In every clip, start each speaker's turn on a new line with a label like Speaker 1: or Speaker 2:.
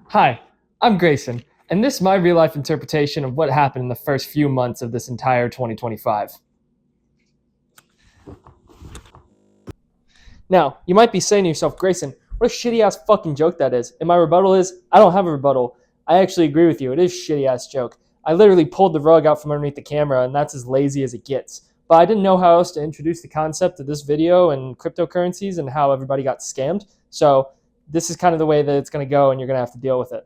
Speaker 1: Hi, I'm Grayson, and this is my real life interpretation of what happened in the first few months of this entire 2025. Now, you might be saying to yourself, Grayson, what a shitty ass fucking joke that is. And my rebuttal is, I don't have a rebuttal. I actually agree with you. It is a shitty ass joke. I literally pulled the rug out from underneath the camera, and that's as lazy as it gets. But I didn't know how else to introduce the concept of this video and cryptocurrencies and how everybody got scammed. So this is kind of the way that it's going to go, and you're going to have to deal with it.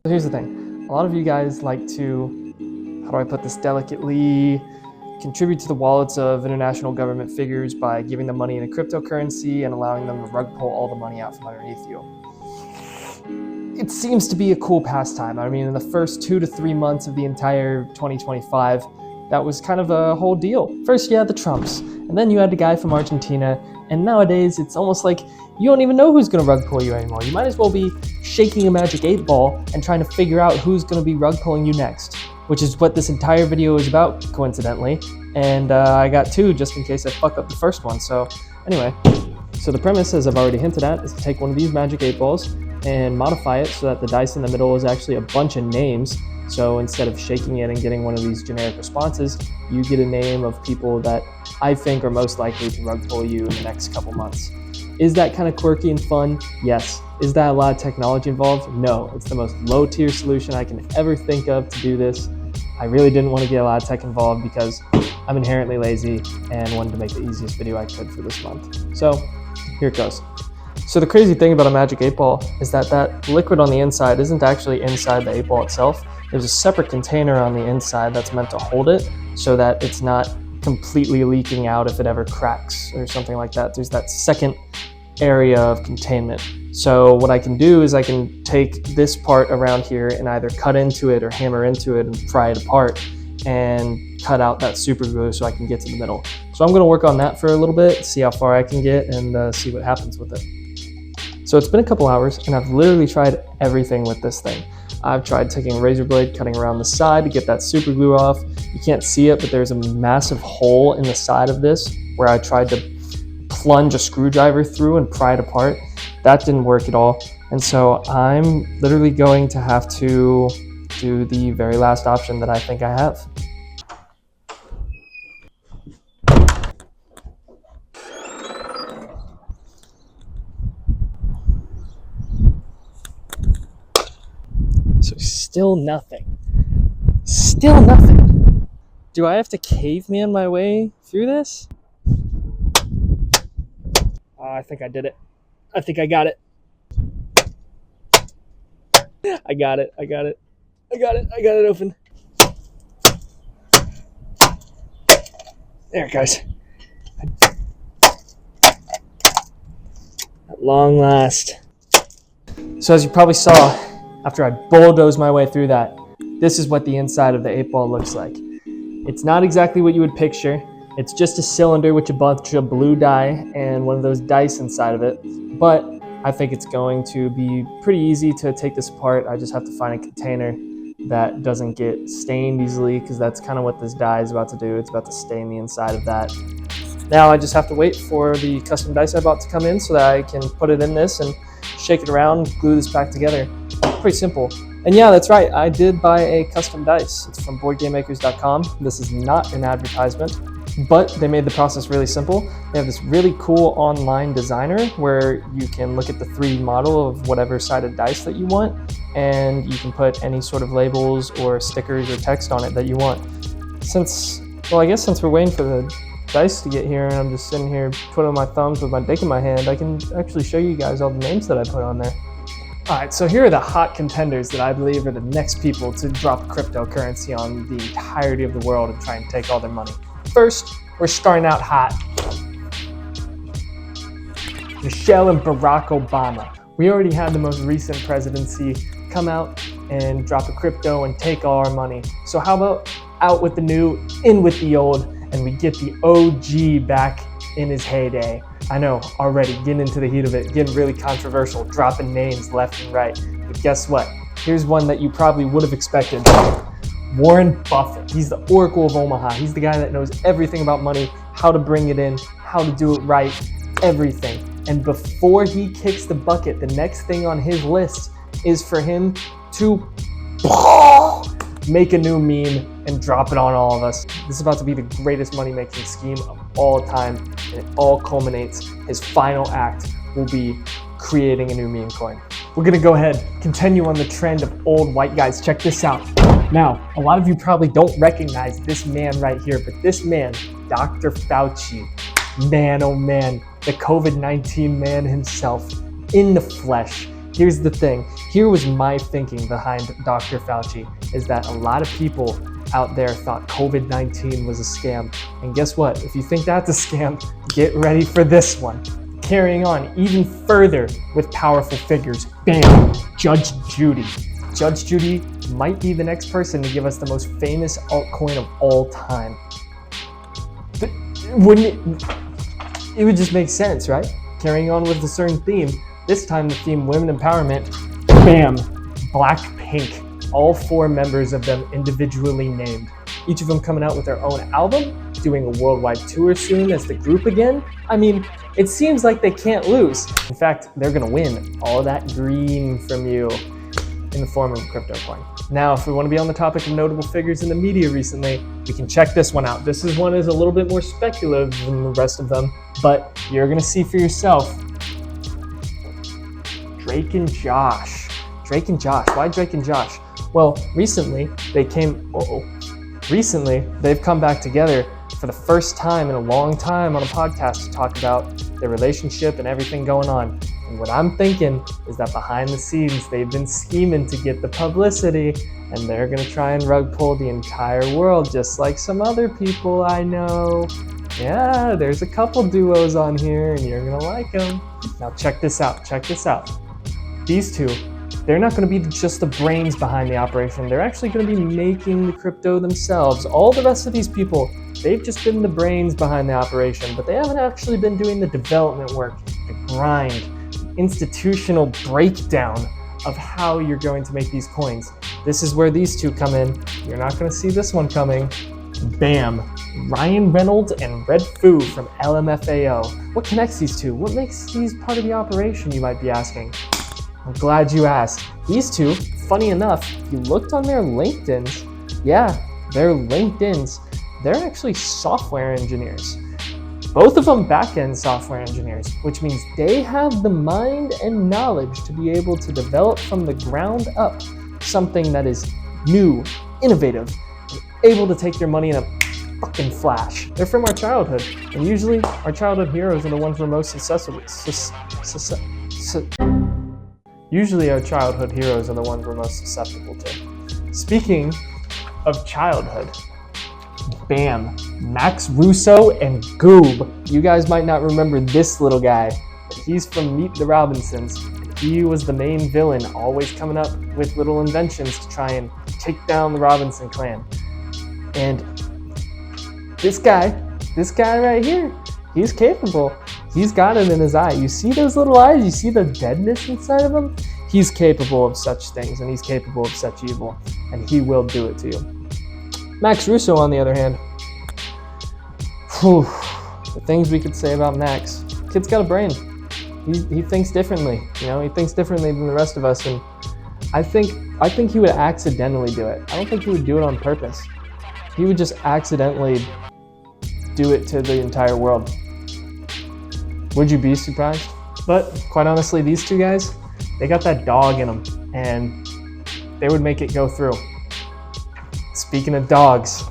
Speaker 1: So here's the thing. A lot of you guys like to, how do I put this delicately, contribute to the wallets of international government figures by giving them money in a cryptocurrency and allowing them to rug pull all the money out from underneath you. It seems to be a cool pastime. I mean, in the first 2 to 3 months of the entire 2025, that was kind of a whole deal. First you had the Trumps, and then you had the guy from Argentina, and nowadays it's almost like you don't even know who's going to rug pull you anymore. You might as well be shaking a magic 8-ball and trying to figure out who's going to be rug pulling you next, which is what this entire video is about, coincidentally. And I got 2 just in case I fuck up the first one. So anyway, so the premise, as I've already hinted at, is to take one of these magic 8-balls and modify it so that the dice in the middle is actually a bunch of names. So instead of shaking it and getting one of these generic responses, you get a name of people that I think are most likely to rug pull you in the next couple months. Is that kind of quirky and fun? Yes. Is that a lot of technology involved? No. It's the most low-tier solution I can ever think of to do this. I really didn't want to get a lot of tech involved because I'm inherently lazy and wanted to make the easiest video I could for this month. So here it goes. So the crazy thing about a magic 8-ball is that liquid on the inside isn't actually inside the 8-ball itself. There's a separate container on the inside that's meant to hold it so that it's not completely leaking out if it ever cracks or something like that. There's that second area of containment. So what I can do is I can take this part around here and either cut into it or hammer into it and pry it apart and cut out that super glue so I can get to the middle. So I'm going to work on that for a little bit, see how far I can get, and see what happens with it. So it's been a couple hours and I've literally tried everything with this thing. I've tried taking a razor blade, cutting around the side to get that super glue off. You can't see it, but there's a massive hole in the side of this where I tried to plunge a screwdriver through and pry it apart. That didn't work at all. And so I'm literally going to have to do the very last option that I think I have. So still nothing. Still nothing. Do I have to caveman my way through this? I think I did it. I think I got it. I got it. I got it. I got it. I got it open. There it goes. At long last. So as you probably saw, after I bulldozed my way through that, this is what the inside of the 8-ball looks like. It's not exactly what you would picture. It's just a cylinder with a bunch of blue dye and one of those dice inside of it. But I think it's going to be pretty easy to take this apart. I just have to find a container that doesn't get stained easily, because that's kind of what this dye is about to do. It's about to stain the inside of that. Now I just have to wait for the custom dice I bought to come in so that I can put it in this and shake it around, glue this back together. Pretty simple. And yeah, that's right, I did buy a custom dice. It's from boardgamemakers.com. This is not an advertisement, but they made the process really simple. They have this really cool online designer where you can look at the 3D model of whatever sided dice that you want, and you can put any sort of labels or stickers or text on it that you want. I guess since we're waiting for the dice to get here and I'm just sitting here twiddling my thumbs with my dick in my hand, I can actually show you guys all the names that I put on there. Alright, so here are the hot contenders that I believe are the next people to drop cryptocurrency on the entirety of the world and try and take all their money. First, we're starting out hot. Michelle and Barack Obama. We already had the most recent presidency come out and drop a crypto and take all our money. So how about out with the new, in with the old, and we get the OG back in his heyday. I know, already getting into the heat of it, getting really controversial, dropping names left and right. But guess what? Here's one that you probably would have expected. Warren Buffett. He's the Oracle of Omaha. He's the guy that knows everything about money, how to bring it in, how to do it right, everything. And before he kicks the bucket, the next thing on his list is for him to make a new meme and drop it on all of us. This is about to be the greatest money-making scheme of all time, and it all culminates. His final act will be creating a new meme coin. We're gonna go ahead, continue on the trend of old white guys. Check this out. Now, a lot of you probably don't recognize this man right here, but this man, Dr. Fauci, man, oh man, the COVID-19 man himself in the flesh. Here's the thing. Here was my thinking behind Dr. Fauci, is that a lot of people out there thought COVID-19 was a scam. And guess what? If you think that's a scam, get ready for this one. Carrying on even further with powerful figures. Bam! Judge Judy. Judge Judy might be the next person to give us the most famous altcoin of all time. But wouldn't it would just make sense, right? Carrying on with a certain theme. This time the theme women empowerment. Bam! Blackpink. All 4 members of them individually named. Each of them coming out with their own album, doing a worldwide tour soon as the group again. I mean, it seems like they can't lose. In fact, they're gonna win all that green from you in the form of a crypto coin. Now, if we want to be on the topic of notable figures in the media recently, we can check this one out. This one is a little bit more speculative than the rest of them, but you're gonna see for yourself. Drake and Josh. Drake and Josh. Why Drake and Josh? Well, recently they've come back together for the first time in a long time on a podcast to talk about their relationship and everything going on. And what I'm thinking is that behind the scenes, they've been scheming to get the publicity, and they're gonna try and rug pull the entire world, just like some other people I know. Yeah, there's a couple duos on here, and you're gonna like them. Now check this out, These two, they're not going to be just the brains behind the operation. They're actually going to be making the crypto themselves. All the rest of these people, they've just been the brains behind the operation, but they haven't actually been doing the development work, the grind, institutional breakdown of how you're going to make these coins. This is where these two come in. You're not going to see this one coming. Bam. Ryan Reynolds and Red Foo from LMFAO. What connects these two? What makes these part of the operation, you might be asking? I'm glad you asked. These two, funny enough, if you looked on their LinkedIns, they're actually software engineers. Both of them back-end software engineers, which means they have the mind and knowledge to be able to develop from the ground up something that is new, innovative, and able to take your money in a fucking flash. They're from our childhood, and usually our childhood heroes are the ones we're most susceptible to. Speaking of childhood, bam, Max Russo and Goob. You guys might not remember this little guy, but he's from Meet the Robinsons. He was the main villain, always coming up with little inventions to try and take down the Robinson clan. And this guy right here, he's capable. He's got it in his eye. You see those little eyes? You see the deadness inside of him? He's capable of such things, and he's capable of such evil, and he will do it to you. Max Russo, on the other hand, the things we could say about Max. Kid's got a brain. He thinks differently. He thinks differently than the rest of us, and I think he would accidentally do it. I don't think he would do it on purpose. He would just accidentally do it to the entire world. Would you be surprised? But quite honestly, these two guys, they got that dog in them, and they would make it go through. Speaking of dogs,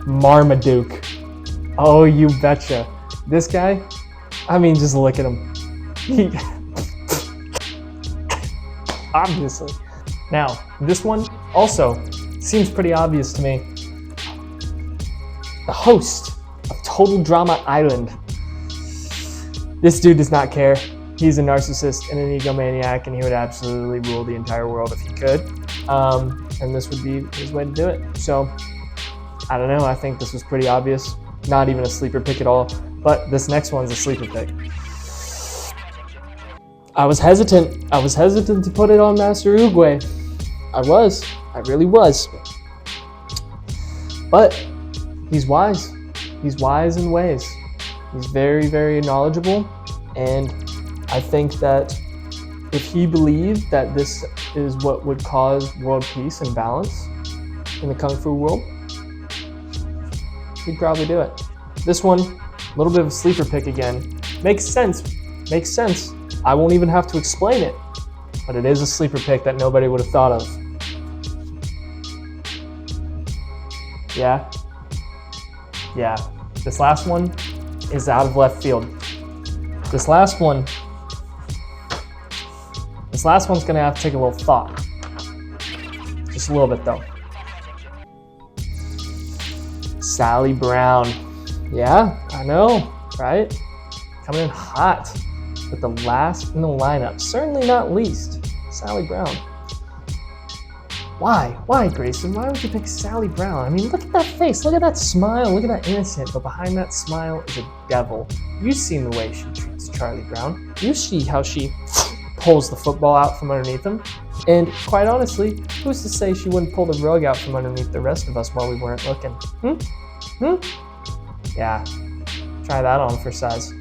Speaker 1: Marmaduke. Oh, you betcha. This guy, just look at him. Obviously. Now, this one also seems pretty obvious to me. The host of Total Drama Island. This dude does not care. He's a narcissist and an egomaniac, and he would absolutely rule the entire world if he could. And this would be his way to do it. So, I don't know. I think this was pretty obvious. Not even a sleeper pick at all. But this next one's a sleeper pick. I was hesitant. To put it on Master Uruguay. I really was. But he's wise. He's wise in ways. He's very, very knowledgeable. And I think that if he believed that this is what would cause world peace and balance in the Kung Fu world, he'd probably do it. This one, a little bit of a sleeper pick again. Makes sense. Makes sense. I won't even have to explain it, but it is a sleeper pick that nobody would have thought of. Yeah. Yeah. This last one is out of left field. This last one's gonna have to take a little thought. Just a little bit though. Sally Brown. Yeah, I know, right? Coming in hot with the last in the lineup. Certainly not least, Sally Brown. Why? Why, Grayson? Why would you pick Sally Brown? I mean, look at that face. Look at that smile. Look at that innocent. But behind that smile is a devil. You've seen the way she treats Charlie Brown. You see how she pulls the football out from underneath him. And quite honestly, who's to say she wouldn't pull the rug out from underneath the rest of us while we weren't looking? Yeah, try that on for size.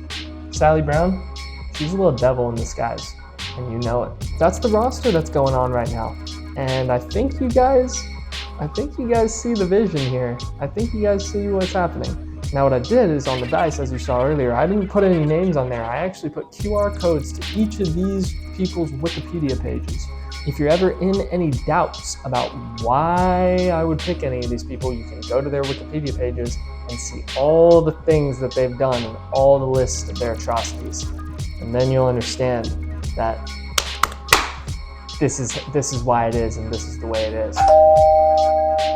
Speaker 1: Sally Brown, she's a little devil in disguise, and you know it. That's the roster that's going on right now. And I think you guys see the vision here. I think you guys see what's happening. Now what I did is on the dice, as you saw earlier, I didn't put any names on there. I actually put QR codes to each of these people's Wikipedia pages. If you're ever in any doubts about why I would pick any of these people, you can go to their Wikipedia pages and see all the things that they've done and all the lists of their atrocities. And then you'll understand that this is why it is, and this is the way it is.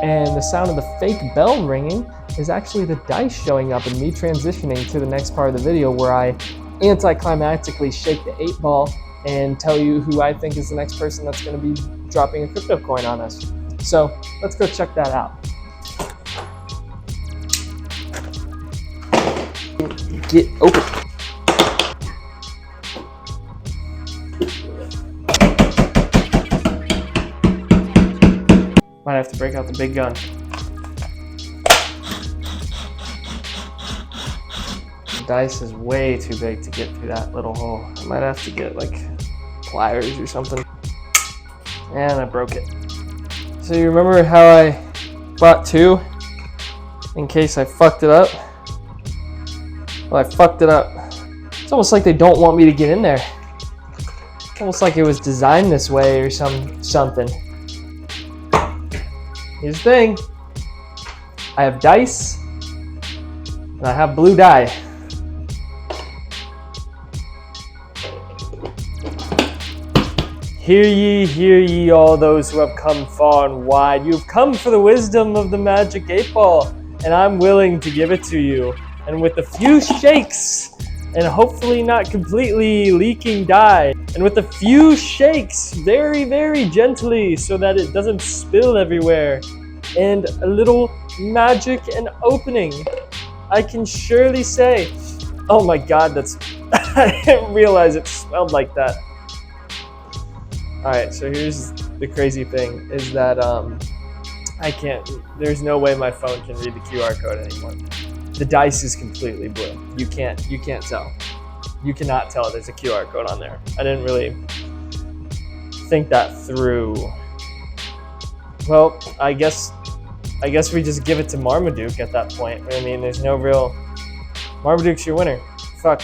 Speaker 1: And the sound of the fake bell ringing is actually the dice showing up and me transitioning to the next part of the video where I anticlimactically shake the 8-ball and tell you who I think is the next person that's going to be dropping a crypto coin on us. So let's go check that out. Get open. Might have to break out the big gun. The dice is way too big to get through that little hole. I might have to get like pliers or something. And I broke it. So you remember how I bought 2 in case I fucked it up? Well, I fucked it up. It's almost like they don't want me to get in there. It's almost like it was designed this way or something. Here's the thing. I have dice and I have blue dye. Hear ye, all those who have come far and wide. You have come for the wisdom of the magic 8-ball, and I'm willing to give it to you. And with a few shakes, and hopefully not completely leaking dye, and with a few shakes, very, very gently, so that it doesn't spill everywhere, and a little magic and opening, I can surely say, oh my God, I didn't realize it smelled like that. Alright, so here's the crazy thing, is that there's no way my phone can read the QR code anymore. The dice is completely blue. You can't tell. You cannot tell there's a QR code on there. I didn't really think that through. Well, I guess we just give it to Marmaduke at that point. I mean, there's no real... Marmaduke's your winner. Fuck.